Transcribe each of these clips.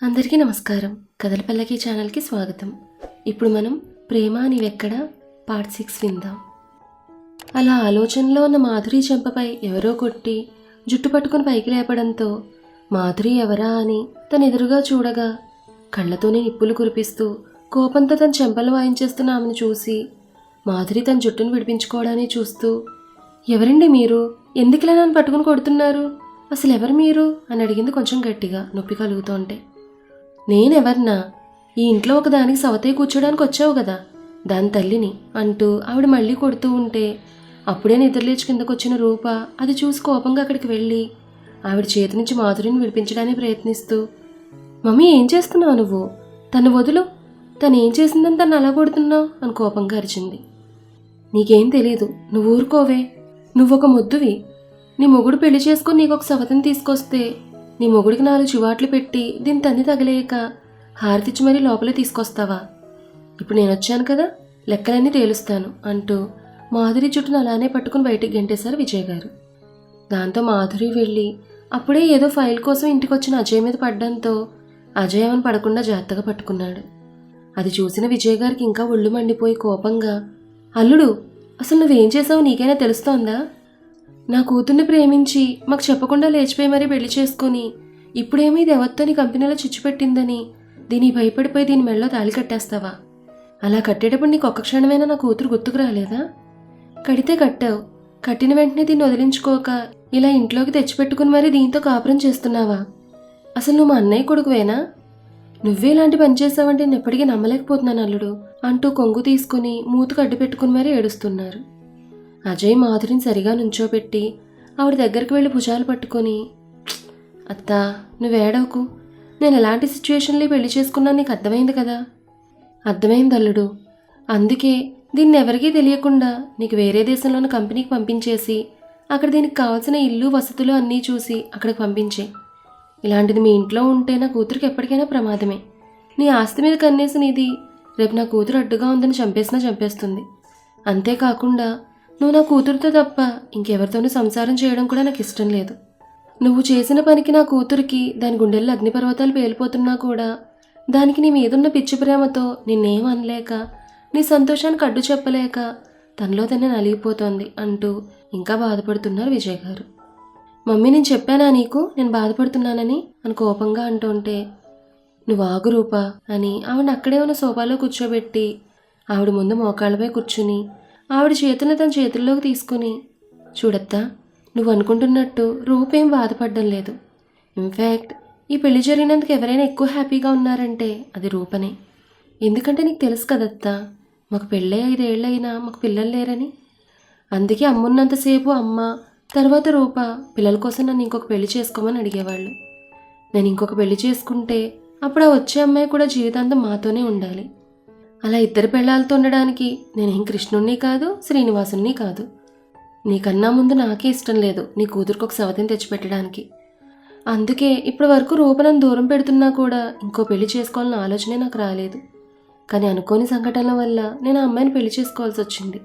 అందరికీ నమస్కారం. కథల పల్లకి ఛానల్కి స్వాగతం. ఇప్పుడు మనం ప్రేమ నీవెక్కడ పార్ట్ 6 విందాం. అలా ఆలోచనలో ఉన్న మాధురి చెంపపై ఎవరో కొట్టి జుట్టు పట్టుకుని పైకి లేపడంతో మాధురి ఎవరా అని తన ఎదురుగా చూడగా కళ్ళతోనే నిప్పులు కురిపిస్తూ కోపంతో తన చెంపలు వాయించేస్తున్న ఆమెను చూసి మాధురి తన జుట్టును విడిపించుకోవడాన్ని చూస్తూ, ఎవరండి మీరు? ఎందుకులా నన్ను పట్టుకుని కొడుతున్నారు? అసలు ఎవరు మీరు అని అడిగింది కొంచెం గట్టిగా, నొప్పి కలుగుతుంటే. నేనెవర్నా? ఈ ఇంట్లో ఒకదానికి సవతే కూర్చోడానికి వచ్చావు కదా, దాని తల్లిని అంటూ ఆవిడ మళ్ళీ కొడుతూ ఉంటే అప్పుడే నిద్రలేచి కిందకు వచ్చిన రూప అది చూసి కోపంగా అక్కడికి వెళ్ళి ఆవిడ చేతి నుంచి మాధురిని విడిపించడానికి ప్రయత్నిస్తూ, మమ్మీ ఏం చేస్తున్నావు నువ్వు? తను వదులు, తను ఏం చేసిందని తను అలా కొడుతున్నావు అని కోపంగా అరిచింది. నీకేం తెలీదు, నువ్వు ఊరుకోవే. నువ్వొక ముద్దువి. నీ మొగుడు పెళ్లి చేసుకుని నీకొక సవతిని తీసుకొస్తే నీ మొగుడికి 4 చివాట్లు పెట్టి దీని తన్ని తగిలేయక హారతిచ్చి మరీ లోపలే తీసుకొస్తావా? ఇప్పుడు నేను వచ్చాను కదా, లెక్కలన్నీ తేలుస్తాను అంటూ మాధురి చుట్టూను అలానే పట్టుకుని బయటికి గెంటేశారు విజయ్ గారు. దాంతో మాధురి వెళ్ళి అప్పుడే ఏదో ఫైల్ కోసం ఇంటికి వచ్చిన అజయ్ మీద పడ్డంతో అజయ్ అవని పడకుండా జాగ్రత్తగా పట్టుకున్నాడు. అది చూసిన విజయ్ గారికి ఇంకా ఒళ్ళు మండిపోయి కోపంగా, అల్లుడు, అసలు నువ్వేం చేసావు నీకైనా తెలుస్తోందా? నా కూతుర్ని ప్రేమించి మాకు చెప్పకుండా లేచిపోయి మరీ పెళ్లి చేసుకుని ఇప్పుడేమో ఇది ఎవరితో నీ కంపెనీలో చిచ్చుపెట్టిందని దీనికి భయపడిపోయి దీని మెళ్ళలో తాళి కట్టేస్తావా? అలా కట్టేటప్పుడు నీకు ఒక్క క్షణమైనా నా కూతురు గుర్తుకు రాలేదా? కడితే కట్టావు, కట్టిన వెంటనే దీన్ని వదిలించుకోక ఇలా ఇంట్లోకి తెచ్చిపెట్టుకుని మరీ దీంతో కాపురం చేస్తున్నావా? అసలు నువ్వు మా అన్నయ్య కొడుకువేనా? నువ్వే ఇలాంటి పని చేసావంటే నేను ఎప్పటికీ నమ్మలేకపోతున్నాను అల్లుడు అంటూ కొంగు తీసుకుని మూతుకు అడ్డు పెట్టుకుని మరీ ఏడుస్తున్నారు. అజయ్ మాధురిని సరిగా నుంచోబెట్టి ఆవిడ దగ్గరికి వెళ్ళి భుజాలు పట్టుకొని, అత్తా నువ్వేడవకు, నేను ఎలాంటి సిచ్యువేషన్లో పెళ్లి చేసుకున్నా నీకు అర్థమైంది కదా? అర్థమైంది అల్లుడు. అందుకే దీన్ని ఎవరికీ తెలియకుండా నీకు వేరే దేశంలోని కంపెనీకి పంపించేసి అక్కడ దీనికి కావాల్సిన ఇల్లు వసతులు అన్నీ చూసి అక్కడికి పంపించే. ఇలాంటిది మీ ఇంట్లో ఉంటే నా కూతురికి ఎప్పటికైనా ప్రమాదమే. నీ ఆస్తి మీద కన్నేసి నీది రేపు నా కూతురు అడ్డుగా ఉందని చంపేసినా చంపేస్తుంది. అంతేకాకుండా నువ్వు నా కూతురుతో తప్ప ఇంకెవరితోనూ సంసారం చేయడం కూడా నాకు ఇష్టం లేదు. నువ్వు చేసిన పనికి నా కూతురికి దాని గుండెల్లో అగ్నిపర్వతాలు పేలిపోతున్నా కూడా దానికి నీ మీదున్న పిచ్చి ప్రేమతో నిన్నేం అనలేక నీ సంతోషానికి అడ్డు చెప్పలేక తనలో తనే నలిగిపోతోంది అంటూ ఇంకా బాధపడుతున్నారు విజయ్ గారు. మమ్మీ నేను చెప్పానా నీకు నేను బాధపడుతున్నానని అని కోపంగా అంటుంటే, నువ్వు ఆగు రూపా అని ఆవిడ అక్కడే ఉన్న సోఫాలో కూర్చోబెట్టి ఆవిడ ముందు మోకాళ్ళపై కూర్చుని ఆవిడ చేతులను తన చేతుల్లోకి తీసుకుని, చూడత్తా, నువ్వు అనుకుంటున్నట్టు రూపేం బాధపడడం లేదు. ఇన్ఫ్యాక్ట్ ఈ పెళ్లి జరిగినందుకు ఎవరైనా ఎక్కువ హ్యాపీగా ఉన్నారంటే అది రూపనే. ఎందుకంటే నీకు తెలుసు కదత్తా, మాకు పెళ్ళై 5 ఏళ్ళైనా మాకు పిల్లలు లేరని. అందుకే అమ్మున్నంతసేపు అమ్మ తర్వాత రూప పిల్లల కోసం నన్ను ఇంకొక పెళ్లి చేసుకోమని అడిగేవాళ్ళు. నేను ఇంకొక పెళ్లి చేసుకుంటే అప్పుడు ఆ వచ్చే అమ్మాయి కూడా జీవితాంతం మాతోనే ఉండాలి. అలా 2 పెళ్ళాలతో ఉండడానికి నేనేం కృష్ణుణ్ణి కాదు, శ్రీనివాసుని కాదు. నీకన్నా ముందు నాకే ఇష్టం లేదు నీ కూతురికి ఒక సవతిని తెచ్చిపెట్టడానికి. అందుకే ఇప్పటి వరకు రూప నన్ను దూరం పెడుతున్నా కూడా ఇంకో పెళ్లి చేసుకోవాలన్న ఆలోచనే నాకు రాలేదు. కానీ అనుకోని సంఘటనల వల్ల నేను ఆ అమ్మాయిని పెళ్లి చేసుకోవాల్సి వచ్చింది.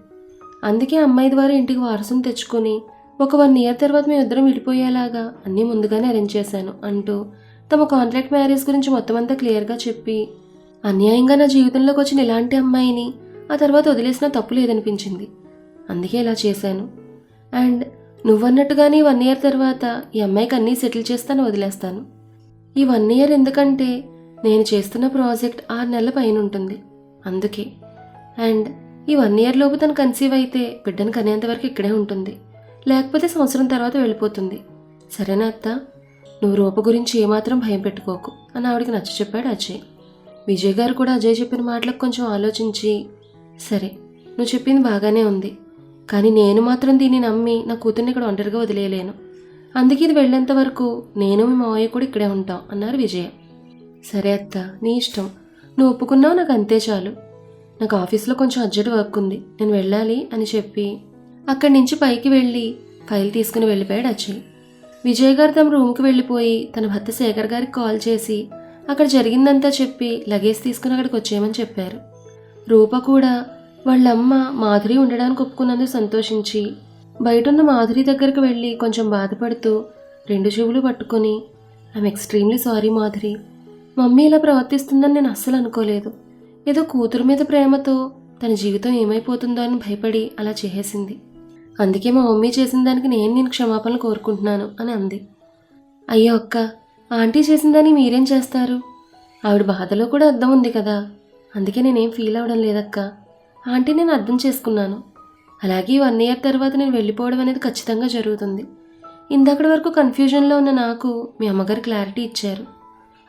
అందుకే అమ్మాయి ద్వారా ఇంటికి వారసుని తెచ్చుకొని ఒక 1 ఇయర్ తర్వాత మేము ఇద్దరం విడిపోయేలాగా అన్నీ ముందుగానే అరేంజ్ చేశాను అంటూ తమ కాంట్రాక్ట్ మ్యారేజ్ గురించి మొత్తం అంతా క్లియర్గా చెప్పి, అన్యాయంగా నా జీవితంలోకి వచ్చిన ఇలాంటి అమ్మాయిని ఆ తర్వాత వదిలేసినా తప్పు లేదనిపించింది, అందుకే ఇలా చేశాను. అండ్ నువ్వన్నట్టుగానే 1 ఇయర్ తర్వాత ఈ అమ్మాయికి అన్నీ సెటిల్ చేస్తాను, వదిలేస్తాను. ఈ 1 ఇయర్ ఎందుకంటే నేను చేస్తున్న ప్రాజెక్ట్ 6 నెలల పైన ఉంటుంది, అందుకే. అండ్ ఈ 1 ఇయర్ లోపు తను కన్సీవ్ అయితే బిడ్డను కనేంతవరకు ఇక్కడే ఉంటుంది, లేకపోతే సంవత్సరం తర్వాత వెళ్ళిపోతుంది. సరేనా అత్త? నువ్వు రూప గురించి ఏమాత్రం భయం పెట్టుకోకు అని ఆవిడికి నచ్చ చెప్పాడు అజయ్. విజయ్ గారు కూడా అజయ్ చెప్పిన మాటలకు కొంచెం ఆలోచించి, సరే నువ్వు చెప్పింది బాగానే ఉంది, కానీ నేను మాత్రం దీన్ని నమ్మి నా కూతుర్ని ఇక్కడ ఒంటరిగా వదిలేయలేను. అందుకే ఇది వెళ్ళేంత వరకు నేను మీ మావయ్య కూడా ఇక్కడే ఉంటాం అన్నారు విజయ. సరే అత్త, నీ ఇష్టం, నువ్వు ఒప్పుకున్నావు, నాకు అంతే చాలు. నాకు ఆఫీస్లో కొంచెం అర్జెంట్ వర్క్ ఉంది, నేను వెళ్ళాలి అని చెప్పి అక్కడి నుంచి పైకి వెళ్ళి ఫైల్ తీసుకుని వెళ్ళిపోయాడు అజయ్. విజయ్ గారు తమ రూమ్కి వెళ్ళిపోయి తన భర్త శేఖర్ గారికి కాల్ చేసి అక్కడ జరిగిందంతా చెప్పి లగేజ్ తీసుకుని అక్కడికి వచ్చేయమని చెప్పారు. రూప కూడా వాళ్ళమ్మ మాధురి ఉండడానికి ఒప్పుకున్నందుకు సంతోషించి బయటున్న మాధురి దగ్గరికి వెళ్ళి కొంచెం బాధపడుతూ 2 చెవులు పట్టుకొని, I'm extremely sorry Madhuri, mummy ఇలా ప్రవర్తిస్తుందని నేను అస్సలు అనుకోలేదు. ఏదో కూతురు మీద ప్రేమతో తన జీవితం ఏమైపోతుందో అని భయపడి అలా చేసేసింది. అందుకే మా మమ్మీ చేసిన దానికి నేను క్షమాపణలు కోరుకుంటున్నాను అని అంది. అయ్యో అక్క, ఆంటీ చేసిన దాన్ని మీరేం చేస్తారు? ఆవిడ బాధలో కూడా అర్థం ఉంది కదా, అందుకే నేనేం ఫీల్ అవ్వడం లేదక్క. ఆంటీ నేను అర్థం చేసుకున్నాను. అలాగే 1 year తర్వాత నేను వెళ్ళిపోవడం అనేది ఖచ్చితంగా జరుగుతుంది. ఇందక్కడి వరకు కన్ఫ్యూజన్లో ఉన్న నాకు మీ అమ్మగారు క్లారిటీ ఇచ్చారు.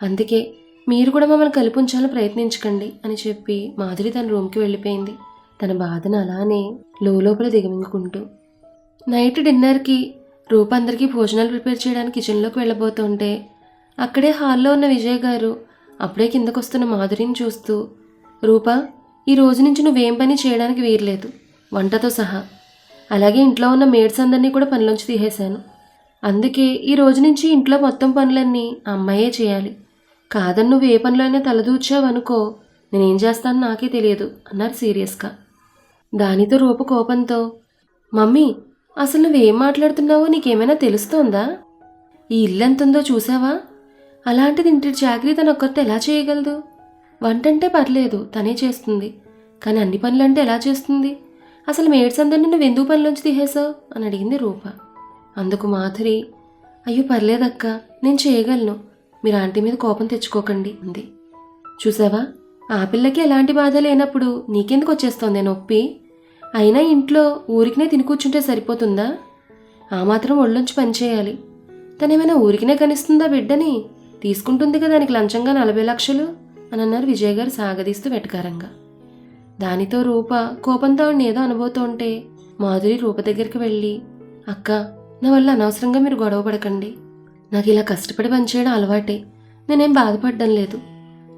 అందుకే మీరు కూడా మమ్మల్ని కలిపి ఉంచాలని ప్రయత్నించకండి అని చెప్పి మాధురి తన రూమ్కి వెళ్ళిపోయింది, తన బాధను అలానే లోపల దిగమింగుకుంటూ. నైట్ డిన్నర్కి రూప అందరికీ భోజనాలు ప్రిపేర్ చేయడానికి కిచెన్లోకి వెళ్ళబోతుంటే అక్కడే హాల్లో ఉన్న విజయ్ గారు అప్పుడే కిందకు వస్తున్న మాధురిని చూస్తూ, రూపా, ఈ రోజు నుంచి నువ్వేం పని చేయడానికి వీరలేదు, వంటతో సహా. అలాగే ఇంట్లో ఉన్న మేడ్స్ అందరినీ కూడా పనిలోంచి తీసేశాను. అందుకే ఈ రోజు నుంచి ఇంట్లో మొత్తం పనులన్నీ ఆ అమ్మాయే చేయాలి. కాదని నువ్వు ఏ పనిలో అయినా తలదూర్చావనుకో, నేనేం చేస్తానో నాకే తెలియదు అన్నారు సీరియస్గా. దానితో రూప కోపంతో, మమ్మీ అసలు నువ్వేం మాట్లాడుతున్నావో నీకేమైనా తెలుస్తోందా? ఈ ఇల్లు ఎంతుందో చూసావా? అలాంటిది ఇంటి చాకరీ తన ఒక్కరితో ఎలా చేయగలదు? వంటంటే పర్లేదు, తనే చేస్తుంది. కానీ అన్ని పనులంటే ఎలా చేస్తుంది? అసలు మేడ్స్ అందరినీ నువ్వు ఎందుకు పనిలోంచి తీసేసావు అని అడిగింది రూప. అందుకు మాధురి, అయ్యో పర్లేదక్క, నేను చేయగలను, మీరు ఆంటీ మీద కోపం తెచ్చుకోకండి అంది. చూసావా, ఆ పిల్లకి ఎలాంటి బాధ లేనప్పుడు నీకెందుకు వచ్చేస్తోంది నొప్పి? అయినా ఇంట్లో ఊరికినే తిని కూర్చుంటే సరిపోతుందా? ఆ మాత్రం ఒళ్ళొంచి పనిచేయాలి. తనేమైనా ఊరికినే కనిస్తుందా బిడ్డని? తీసుకుంటుంది కదా దానికి లంచంగా 40 లక్షలు అని అన్నారు విజయ్ గారు సాగదీస్తూ వెటకారంగా. దానితో రూప కోపంతో ఆవిడని ఏదో అనబోతుంటే మాధురి రూప దగ్గరికి వెళ్ళి, అక్క, నా వల్ల అనవసరంగా మీరు గొడవ పడకండి. నాకు ఇలా కష్టపడి పనిచేయడం అలవాటే, నేనేం బాధపడడం లేదు.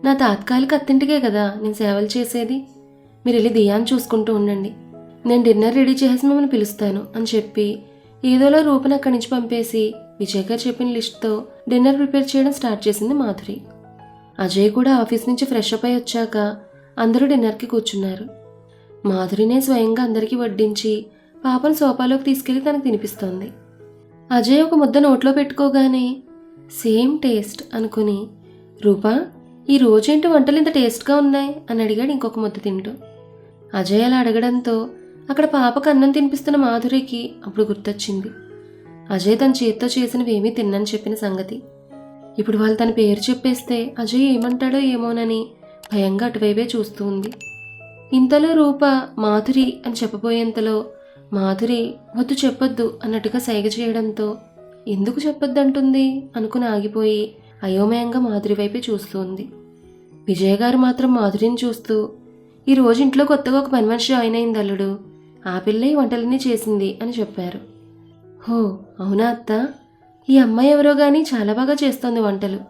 నా తాత్కాలిక అత్తింటికే కదా నేను సేవలు చేసేది. మీరు వెళ్ళి దియాన్ని చూసుకుంటూ ఉండండి, నేను డిన్నర్ రెడీ చేసి మిమ్మల్ని పిలుస్తాను అని చెప్పి ఏదోలా రూపను అక్కడి నుంచి పంపేసి విజయ్ గారు చెప్పిన లిస్ట్తో డిన్నర్ ప్రిపేర్ చేయడం స్టార్ట్ చేసింది మాధురి. అజయ్ కూడా ఆఫీస్ నుంచి ఫ్రెష్ అప్ అయి వచ్చాక అందరూ డిన్నర్కి కూర్చున్నారు. మాధురినే స్వయంగా అందరికీ వడ్డించి పాపను సోఫాలోకి తీసుకెళ్లి తనకు తినిపిస్తోంది. అజయ్ ఒక ముద్ద నోట్లో పెట్టుకోగానే సేమ్ టేస్ట్ అనుకుని, రూపా, ఈ రోజేంటి వంటలు ఇంత టేస్ట్గా ఉన్నాయి అని అడిగాడు ఇంకొక ముద్ద తింటూ. అజయ్ అలా అడగడంతో అక్కడ పాపకు అన్నం తినిపిస్తున్న మాధురికి అప్పుడు గుర్తొచ్చింది అజయ్ తన చేతితో చేసినవి ఏమీ తిన్నని చెప్పిన సంగతి. ఇప్పుడు వాళ్ళు తన పేరు చెప్పేస్తే అజయ్ ఏమంటాడో ఏమోనని భయంగా అటువైపే చూస్తూ ఉంది. ఇంతలో రూప మాధురి అని చెప్పబోయేంతలో మాధురి వద్దు చెప్పొద్దు అన్నట్టుగా సైగ చేయడంతో ఎందుకు చెప్పొద్దు అంటుంది అనుకుని ఆగిపోయి అయోమయంగా మాధురి వైపే చూస్తూ ఉంది. విజయ్ గారు మాత్రం మాధురిని చూస్తూ, ఈ రోజు ఇంట్లో కొత్తగా ఒక పని మనిషి జాయిన్ అయింది అల్లుడు, ఆ పిల్ల ఈ వంటలన్నీ చేసింది అని చెప్పారు. హో అవునా అత్త, ఈ అమ్మాయి ఎవరో గానీ చాలా బాగా చేస్తోంది వంటలు,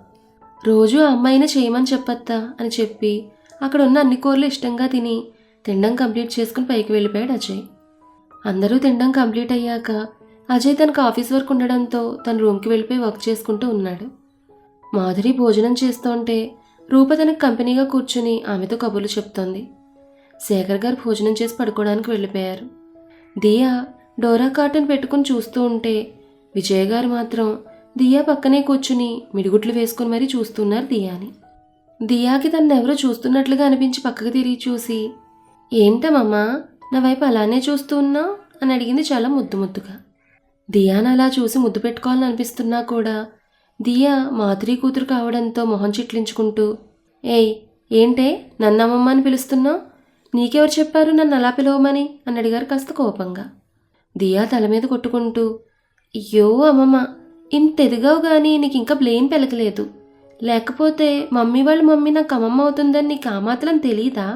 రోజు ఆ అమ్మాయిని చేయమని చెప్పత్తా అని చెప్పి అక్కడ ఉన్న అన్ని కూరలు ఇష్టంగా తిని తినడం కంప్లీట్ చేసుకుని పైకి వెళ్ళిపోయాడు అజయ్. అందరూ తినడం కంప్లీట్ అయ్యాక అజయ్ తనకు ఆఫీస్ వర్క్ ఉండడంతో తన రూమ్కి వెళ్ళిపోయి వర్క్ చేసుకుంటూ ఉన్నాడు. మాధురి భోజనం చేస్తుంటే రూప తనకు కంపెనీగా కూర్చుని ఆమెతో కబుర్లు చెప్తోంది. శేఖర్ గారు భోజనం చేసి పడుకోవడానికి వెళ్ళిపోయారు. దియా డోరా కార్టూన్ పెట్టుకుని చూస్తూ ఉంటే విజయ్ గారు మాత్రం దియా పక్కనే కూర్చుని మిడిగుట్లు వేసుకుని మరీ చూస్తున్నారు దియాని. దియాకి తనెవరో చూస్తున్నట్లుగా అనిపించి పక్కకు తిరిగి చూసి, ఏంటమ్మా నా వైపు అలానే చూస్తూ ఉన్నావు అని అడిగింది చాలా ముద్దుగా. దియాని అలా చూసి ముద్దు పెట్టుకోవాలని అనిపిస్తున్నా కూడా దియా మాధురి కూతురు కావడంతో మొహం చిట్లించుకుంటూ, ఏయ్ ఏంటే నన్ను అమ్మమ్మ అని పిలుస్తున్నావు? నీకెవరు చెప్పారు నన్ను అలా పిలవమని అని అడిగారు కాస్త కోపంగా. దియా తల మీద కొట్టుకుంటూ, అయ్యో అమ్మమ్మ, ఇంత ఎదిగావు కానీ నీకు ఇంకా బ్లేమ్ పెలకలేదు. లేకపోతే మమ్మీ వాళ్ళ మమ్మీ నాకు అమ్మమ్మ అవుతుందని నీకు ఆ మాత్రం తెలీదా?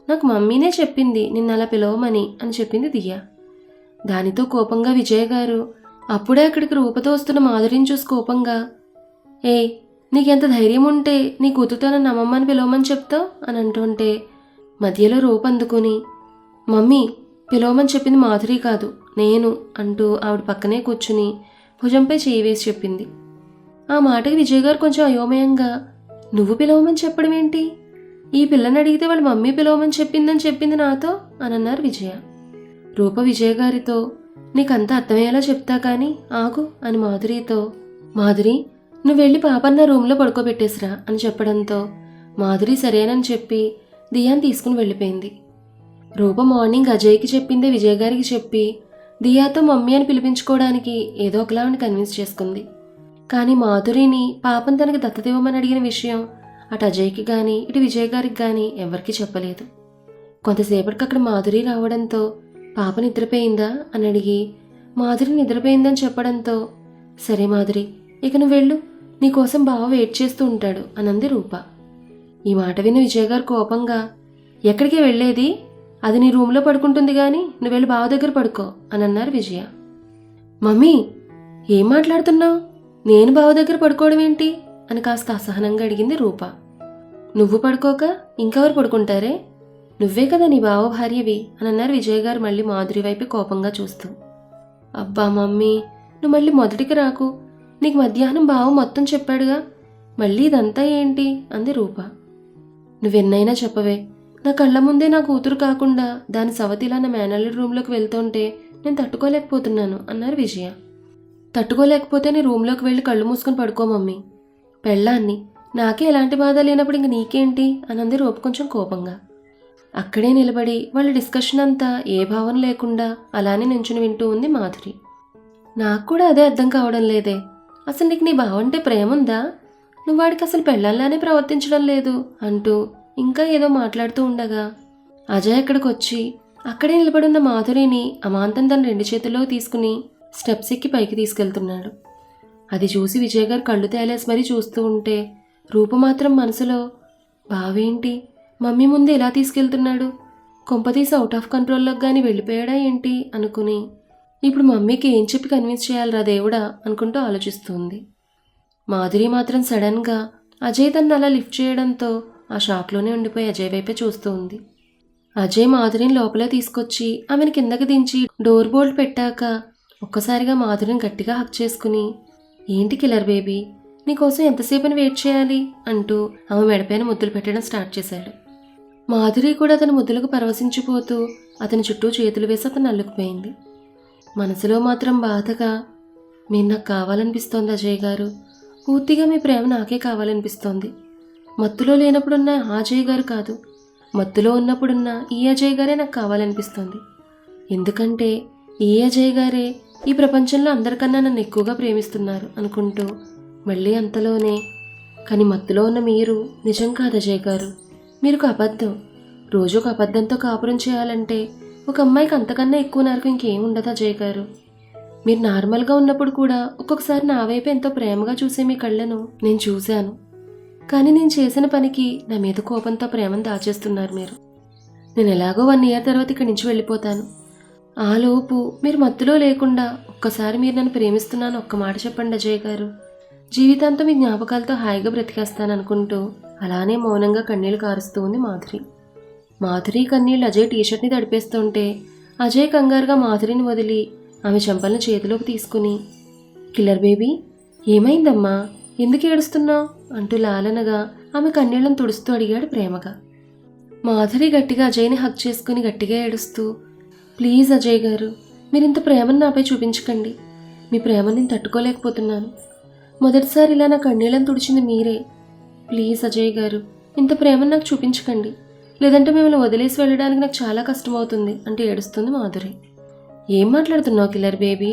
నాకు మమ్మీనే చెప్పింది నిన్ను అలా పిలవమని అని చెప్పింది దియా. దానితో కోపంగా విజయ్ గారు అప్పుడే అక్కడికి రూపతో వస్తున్న మాధురిని చూసి కోపంగా, ఏయ్ నీకెంత ధైర్యం ఉంటే నీ కూతురుతో నన్ను అమ్మమ్మని పిలవమని చెప్తావు అని అంటుంటే మధ్యలో రూప అందుకుని, మమ్మీ పిలవమని చెప్పింది మాధురి కాదు నేను అంటూ ఆవిడ పక్కనే కూర్చుని భుజంపై చేయి వేసి చెప్పింది. ఆ మాటకి విజయ్ గారు కొంచెం అయోమయంగా, నువ్వు పిలవమని చెప్పడం ఏంటి? ఈ పిల్లని అడిగితే వాళ్ళ మమ్మీ పిలవమని చెప్పింది నాతో అని అన్నారు విజయ. రూప విజయ్ గారితో, నీకంతా అర్థమయ్యేలా చెప్తా కానీ ఆగు అని మాధురితో, మాధురి నువ్వు వెళ్ళి పాపన్న రూమ్లో పడుకోబెట్టేసిరా అని చెప్పడంతో మాధురి సరేనని చెప్పి దియాని తీసుకుని వెళ్ళిపోయింది. రూప మార్నింగ్ అజయ్కి చెప్పిందే విజయ్ గారికి చెప్పి దియాతో మమ్మీ అని పిలిపించుకోవడానికి ఏదో ఒకలాని కన్విన్స్ చేసుకుంది. కానీ మాధురిని పాపం తనకి దత్తతివ్వమని అడిగిన విషయం అటు అజయ్కి కానీ ఇటు విజయ్ గారికి కానీ ఎవరికీ చెప్పలేదు. కొంతసేపటికి అక్కడ మాధురి రావడంతో పాప నిద్రపోయిందా అని అడిగి మాధురి నిద్రపోయిందని చెప్పడంతో సరే మాధురి, ఇక నువ్వు వెళ్ళు, నీకోసం బావ వెయిట్ చేస్తూ ఉంటాడు అనంది రూప. ఈ మాట విన్న విజయ్ గారు కోపంగా, ఎక్కడికి వెళ్ళేది, అది నీ రూమ్లో పడుకుంటుంది కానీ నువ్వు వెళ్ళి బావ దగ్గర పడుకో అని అన్నారు విజయ. మమ్మీ ఏం మాట్లాడుతున్నావు, నేను బావ దగ్గర పడుకోవడం ఏంటి అని కాస్త అసహనంగా అడిగింది రూప. నువ్వు పడుకోక ఇంకెవరు పడుకుంటారే, నువ్వే కదా నీ బావ భార్యవి అని అన్నారు విజయ్ గారు మళ్ళీ మాధురి వైపు కోపంగా చూస్తూ. అబ్బా మమ్మీ, నువ్వు మళ్ళీ మొదటికి రాకు, నీకు మధ్యాహ్నం బావ మొత్తం చెప్పాడుగా, మళ్ళీ ఇదంతా ఏంటి అంది రూప. నువ్వెన్నైనా చెప్పవే, నా కళ్ళ ముందే నా కూతురు కాకుండా దాని సవతిలా నా మేనల్లుడి రూమ్లోకి వెళ్తుంటే నేను తట్టుకోలేకపోతున్నాను అన్నారు విజయ. తట్టుకోలేకపోతే నీ రూమ్లోకి వెళ్ళి కళ్ళు మూసుకొని పడుకో మమ్మీ, పెళ్ళాన్ని, నాకే ఎలాంటి బాధ లేనప్పుడు ఇంక నీకేంటి అనంది రూప కొంచెం కోపంగా. అక్కడే నిలబడి వాళ్ళ డిస్కషన్ అంతా ఏ భావన లేకుండా అలానే నించుని వింటూ ఉంది మాధురి. నాకు కూడా అదే అర్థం కావడం లేదే, అసలు నీకు నీ బావంటే ప్రేమ ఉందా, నువ్వు వాడికి అసలు పెళ్ళాలానే ప్రవర్తించడం లేదు అంటూ ఇంకా ఏదో మాట్లాడుతూ ఉండగా అజయ్ అక్కడికి వచ్చి అక్కడే నిలబడున్న మాధురిని అమాంతం తన 2 చేతుల్లో తీసుకుని స్టెప్స్ ఎక్కి పైకి తీసుకెళ్తున్నాడు. అది చూసి విజయ్ గారు కళ్ళు తేలేసి మరీ చూస్తూ ఉంటే రూప మాత్రం మనసులో, బావేంటి మమ్మీ ముందు ఎలా తీసుకెళ్తున్నాడు, కొంపతీసి అవుట్ ఆఫ్ కంట్రోల్లోకి కానీ వెళ్ళిపోయాడా ఏంటి అనుకుని ఇప్పుడు మమ్మీకి ఏం చెప్పి కన్విన్స్ చేయాలరా దేవుడా అనుకుంటూ ఆలోచిస్తుంది. మాధురి మాత్రం సడన్గా అజయ్ తను అలా లిఫ్ట్ చేయడంతో ఆ షాక్లోనే ఉండిపోయి అజయ్ వైపే చూస్తూ ఉంది. అజయ్ మాధురిని లోపలే తీసుకొచ్చి ఆమెను కిందకి దించి డోర్ బోల్ట్ పెట్టాక ఒక్కసారిగా మాధురిని గట్టిగా హక్ చేసుకుని, ఏంటి కిల్లర్ బేబీ, నీకోసం ఎంతసేపని వెయిట్ చేయాలి అంటూ ఆమె మెడపైన ముద్దులు పెట్టడం స్టార్ట్ చేశాడు. మాధురి కూడా అతని ముద్దులకు పరవశించిపోతూ అతని చుట్టూ చేతులు వేసి అతను అల్లుకుపోయింది. మనసులో మాత్రం బాధగా, మీరు నాకు కావాలనిపిస్తోంది అజయ్ గారు, పూర్తిగా మీ ప్రేమ నాకే కావాలనిపిస్తోంది. మత్తులో లేనప్పుడున్న ఆ అజయ్ గారు కాదు, మత్తులో ఉన్నప్పుడున్న ఈ అజయ్ గారే నాకు కావాలనిపిస్తోంది. ఎందుకంటే ఈ అజయ్ గారే ఈ ప్రపంచంలో అందరికన్నా నన్ను ఎక్కువగా ప్రేమిస్తున్నారు అనుకుంటూ మళ్ళీ అంతలోనే, కానీ మత్తులో ఉన్న మీరు నిజం కాదు అజయ్ గారు, మీరు ఒక అబద్ధం, రోజు ఒక అబద్ధంతో కాపురం చేయాలంటే ఒక అమ్మాయికి అంతకన్నా ఎక్కువ నరకం ఇంకేం ఉండదు అజయ్ గారు. మీరు నార్మల్గా ఉన్నప్పుడు కూడా ఒక్కొక్కసారి నా వైపు ఎంతో ప్రేమగా చూసే మీ కళ్ళను నేను చూశాను, కానీ నేను చేసిన పనికి నా మీద కోపంతో ప్రేమను దాచేస్తున్నారు మీరు. నేను ఎలాగో 1 ఇయర్ తర్వాత ఇక్కడి నుంచి వెళ్ళిపోతాను, ఆలోపు మీరు మత్తులో లేకుండా ఒక్కసారి మీరు నన్ను ప్రేమిస్తున్నాను ఒక్క మాట చెప్పండి అజయ్ గారు, జీవితాంతం మీ జ్ఞాపకాలతో హాయిగా బ్రతికేస్తాను అనుకుంటూ అలానే మౌనంగా కన్నీళ్లు కారుస్తూ ఉంది మాధురి. మాధురి కన్నీళ్ళు అజయ్ టీషర్ట్ని తడిపేస్తుంటే అజయ్ కంగారుగా మాధురిని వదిలి ఆమె చెంపలను చేతిలోకి తీసుకుని, కిల్లర్ బేబీ ఏమైందమ్మా, ఎందుకు ఏడుస్తున్నావు అంటూ లాలనగా ఆమె కన్నీళ్లను తుడుస్తూ అడిగాడు ప్రేమగా. మాధురి గట్టిగా అజయ్ని హక్ చేసుకుని గట్టిగా ఏడుస్తూ, ప్లీజ్ అజయ్ గారు, మీరింత ప్రేమను నాపై చూపించకండి, మీ ప్రేమని నేను తట్టుకోలేకపోతున్నాను, మొదటిసారి ఇలా నా కన్నీళ్ళను తుడిచింది మీరే, ప్లీజ్ అజయ్ గారు, ఇంత ప్రేమను నాకు చూపించకండి, లేదంటే మిమ్మల్ని వదిలేసి వెళ్ళడానికి నాకు చాలా కష్టమవుతుంది అంటూ ఏడుస్తుంది మాధురి. ఏం మాట్లాడుతున్నావు కిల్లర్ బేబీ,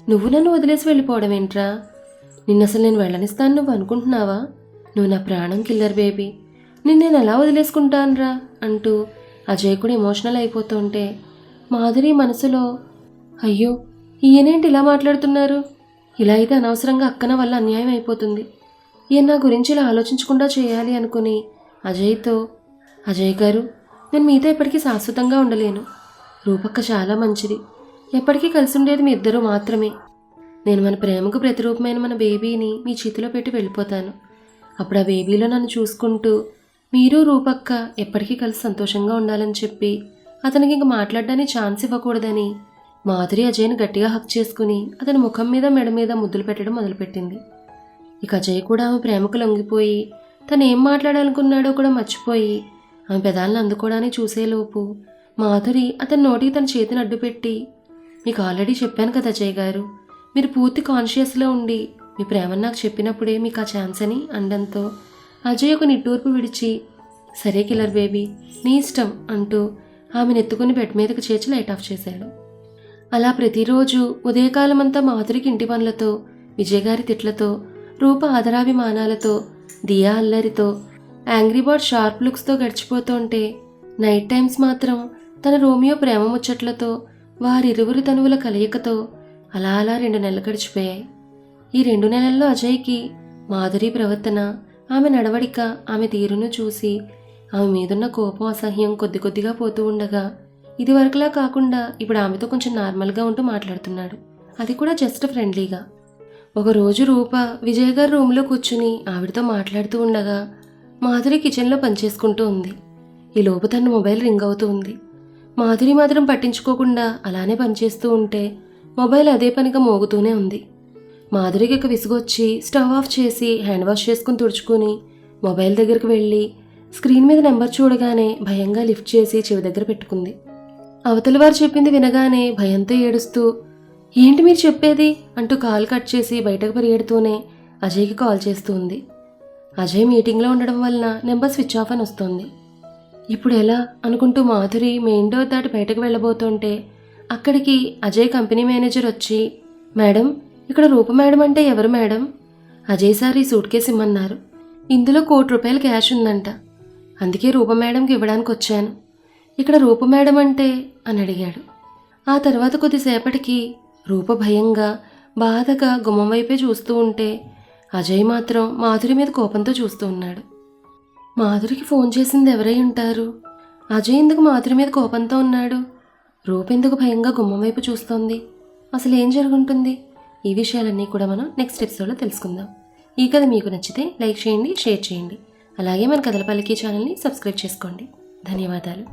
నువ్వు నన్ను వదిలేసి వెళ్ళిపోవడం ఏంట్రా, నిన్ను అసలు నేను వెళ్ళనిస్తాను నువ్వు అనుకుంటున్నావా, నువ్వు నా ప్రాణం కిల్లర్ బేబీ, నేను ఎలా వదిలేసుకుంటానురా అంటూ అజయ్ కూడా ఎమోషనల్ అయిపోతుంటే మాధురి మనసులో, అయ్యో ఈయనేంటి ఇలా మాట్లాడుతున్నారు, ఇలా అయితే అనవసరంగా అక్కన వల్ల అన్యాయం అయిపోతుంది, ఈయన నా గురించి ఇలా ఆలోచించకుండా చేయాలి అనుకుని అజయ్తో, అజయ్ గారు, నేను మీతో ఎప్పటికీ శాశ్వతంగా ఉండలేను, రూపక్క చాలా మంచిది, ఎప్పటికీ కలిసి ఉండేది మీ ఇద్దరు మాత్రమే, నేను మన ప్రేమకు ప్రతిరూపమైన మన బేబీని మీ చేతిలో పెట్టి వెళ్ళిపోతాను, అప్పుడు ఆ బేబీలో నన్ను చూసుకుంటూ మీరు రూపక్క ఎప్పటికీ కలిసి సంతోషంగా ఉండాలని చెప్పి అతనికి ఇంక మాట్లాడడానికి ఛాన్స్ ఇవ్వకూడదని మాధురి అజయ్ని గట్టిగా హక్ చేసుకుని అతని ముఖం మీద మెడ మీద ముద్దులు పెట్టడం మొదలుపెట్టింది. ఇక అజయ్ కూడా ఆమె ప్రేమకు లొంగిపోయి తను ఏం మాట్లాడాలనుకున్నాడో కూడా మర్చిపోయి ఆమె పెదాలను అందుకోవడానికి చూసేలోపు మాధురి అతని నోటికి తన చేతిని అడ్డుపెట్టి, మీకు ఆల్రెడీ చెప్పాను కదా అజయ్ గారు, మీరు పూర్తి కాన్షియస్లో ఉండి మీ ప్రేమను నాకు చెప్పినప్పుడే మీకు ఆ ఛాన్స్ అని అనడంతో అజయ్ ఒక నిట్టూర్పు విడిచి, సరే కిల్లర్ బేబీ, నీ ఇష్టం అంటూ ఆమెను ఎత్తుకుని బెడ్ మీదకు చేర్చి లైట్ ఆఫ్ చేశాడు. అలా ప్రతిరోజు ఉదయకాలమంతా మాధురికి ఇంటి పనులతో, విజయ్ గారి తిట్లతో, రూప ఆదరాభిమానాలతో, దియా అల్లరితో, యాంగ్రీ బర్డ్ షార్ప్ లుక్స్తో గడిచిపోతుంటే నైట్ టైమ్స్ మాత్రం తన రోమియో ప్రేమ ముచ్చట్లతో, వారిరువురి తనువుల కలయికతో అలా అలా 2 నెలలు గడిచిపోయాయి. ఈ 2 నెలల్లో అజయ్కి మాధురి ప్రవర్తన, ఆమె నడవడిక, ఆమె తీరును చూసి ఆమె మీదున్న కోపం, అసహ్యం కొద్ది కొద్దిగా పోతూ ఉండగా ఇదివరకులా కాకుండా ఇప్పుడు ఆమెతో కొంచెం నార్మల్గా ఉంటూ మాట్లాడుతున్నాడు. అది కూడా జస్ట్ ఫ్రెండ్లీగా. ఒకరోజు రూప విజయ్ గారి రూమ్లో కూర్చుని ఆవిడతో మాట్లాడుతూ ఉండగా మాధురి కిచెన్లో పనిచేసుకుంటూ ఉంది. ఈ లోపు తన మొబైల్ రింగ్ అవుతూ ఉంది. మాధురి మాత్రం పట్టించుకోకుండా అలానే పనిచేస్తూ ఉంటే మొబైల్ అదే పనిగా మోగుతూనే ఉంది. మాధురికి ఇక విసుగొచ్చి స్టవ్ ఆఫ్ చేసి హ్యాండ్ వాష్ చేసుకుని తుడుచుకుని మొబైల్ దగ్గరికి వెళ్ళి స్క్రీన్ మీద నెంబర్ చూడగానే భయంగా లిఫ్ట్ చేసి చెవి దగ్గర పెట్టుకుంది. అవతల వారు చెప్పింది వినగానే భయంతో ఏడుస్తూ, ఏంటి మీరు చెప్పేది అంటూ కాల్ కట్ చేసి బయటకు పరిగెడుతూనే అజయ్కి కాల్ చేస్తూ ఉంది. అజయ్ మీటింగ్లో ఉండడం వలన నెంబర్ స్విచ్ ఆఫ్ అని వస్తోంది. ఇప్పుడు ఎలా అనుకుంటూ మాధురి మెయిన్ డోర్ దాటి బయటకు వెళ్ళబోతుంటే అక్కడికి అజయ్ కంపెనీ మేనేజర్ వచ్చి, మేడం, ఇక్కడ రూప మేడం అంటే ఎవరు మేడం? అజయ్ సార్ ఈ సూట్ కేసు ఇమ్మన్నారు. ఇందులో ₹1,00,00,000 క్యాష్ ఉందంట. అందుకే రూప మేడంకి ఇవ్వడానికి వచ్చాను. ఇక్కడ రూప మేడం అంటే అని అడిగాడు. ఆ తర్వాత కొద్దిసేపటికి రూప భయంగా, బాధగా గుమ్మం వైపే చూస్తూ ఉంటే అజయ్ మాత్రం మాధురి మీద కోపంతో చూస్తూ ఉన్నాడు. మాధురికి ఫోన్ చేసింది ఎవరై ఉంటారు? అజయ్ ఎందుకు మాధురి మీద కోపంతో ఉన్నాడు? రూప ఎందుకు భయంగా గుమ్మం వైపు చూస్తోంది? అసలు ఏం జరుగుంటుంది? ఈ విషయాలన్నీ కూడా మనం నెక్స్ట్ ఎపిసోడ్లో తెలుసుకుందాం. ఈ కథ మీకు నచ్చితే లైక్ చేయండి, షేర్ చేయండి. అలాగే మన కథల పల్లికి ఛానల్ని సబ్స్క్రైబ్ చేసుకోండి. ధన్యవాదాలు.